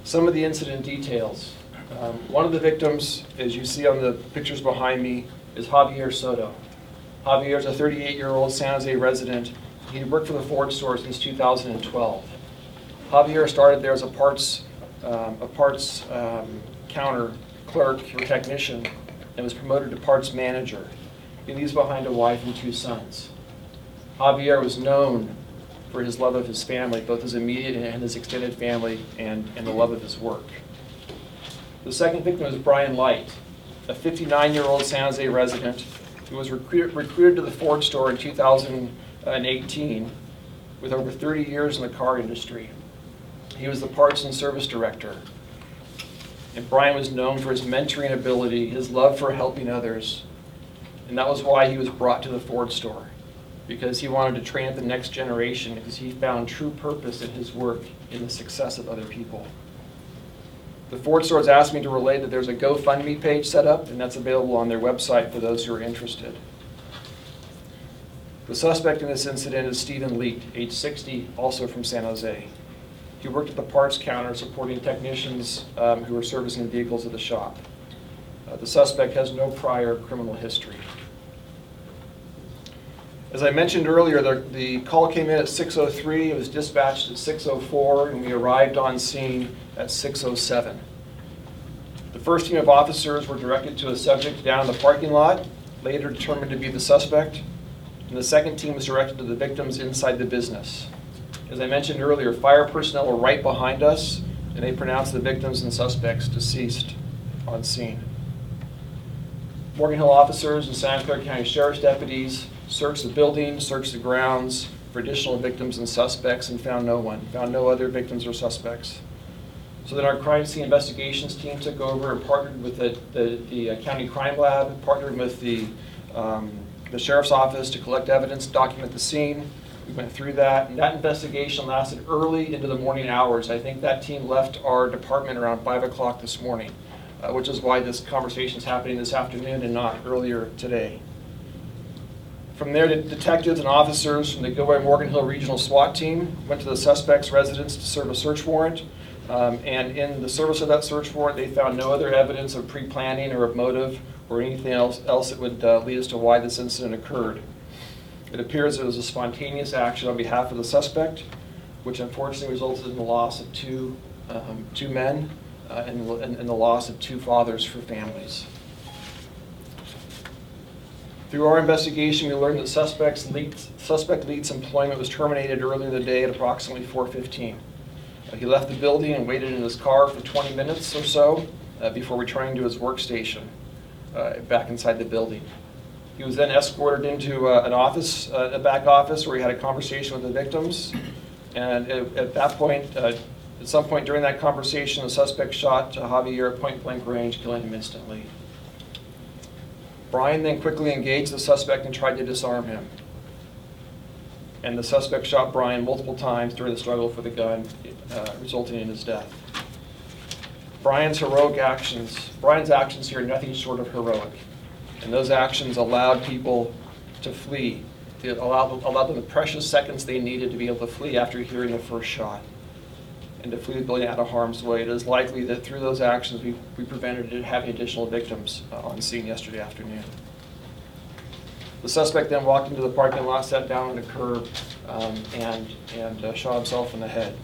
Some of the incident details. One of the victims, as you see on the pictures behind me, is Xavier Souto. Javier is a 38-year-old San Jose resident. He worked for the Ford store since 2012. Javier started there as a parts counter clerk or technician and was promoted to parts manager. He leaves behind a wife and 2 sons. Javier was known for his love of his family, both his immediate and his extended family, and the love of his work. The second victim was Brian Leet, a 59-year-old San Jose resident who was recruited to the Ford store in 2018 with over 30 years in the car industry. He was the parts and service director. And Brian was known for his mentoring ability, his love for helping others. And that was why he was brought to the Ford store, because he wanted to train up the next generation, because he found true purpose in his work in the success of other people. The Ford store has asked me to relay that there's a GoFundMe page set up, and that's available on their website for those who are interested. The suspect in this incident is Stephen Leet, age 60, also from San Jose. He worked at the parts counter supporting technicians who were servicing the vehicles at the shop. The suspect has no prior criminal history. As I mentioned earlier, the call came in at 6:03, it was dispatched at 6:04, and we arrived on scene at 6:07. The first team of officers were directed to a subject down in the parking lot, later determined to be the suspect, and the second team was directed to the victims inside the business. As I mentioned earlier, fire personnel were right behind us, and they pronounced the victims and suspects deceased on scene. Morgan Hill officers and Santa Clara County Sheriff's deputies searched the building, searched the grounds for additional victims and suspects, and found no one, found no other victims or suspects. So then our crime scene investigations team took over and partnered with the county crime lab, partnered with the sheriff's office to collect evidence, document the scene. We went through that, and that investigation lasted early into the morning hours. I think that team left our department around 5 o'clock this morning, which is why this conversation is happening this afternoon and not earlier today. From there, detectives and officers from the Gilroy Morgan Hill Regional SWAT team went to the suspect's residence to serve a search warrant. And in the service of that search warrant, they found no other evidence of pre-planning or of motive or anything else that would lead us to why this incident occurred. It appears it was a spontaneous action on behalf of the suspect, which unfortunately resulted in the loss of two men and the loss of 2 fathers for families. Through our investigation, we learned that suspect Leet's employment was terminated earlier in the day at approximately 4:15. He left the building and waited in his car for 20 minutes or so before returning to his workstation back inside the building. He was then escorted into an office, a back office, where he had a conversation with the victims. And at that point, at some point during that conversation, the suspect shot Javier at point-blank range, killing him instantly. Brian then quickly engaged the suspect and tried to disarm him. And the suspect shot Brian multiple times during the struggle for the gun, resulting in his death. Brian's actions here are nothing short of heroic. And those actions allowed people to flee, to allow them the precious seconds they needed to be able to flee after hearing the first shot, and to flee the building out of harm's way. It is likely that through those actions we prevented having additional victims on scene yesterday afternoon. The suspect then walked into the parking lot, sat down on a curb, and shot himself in the head.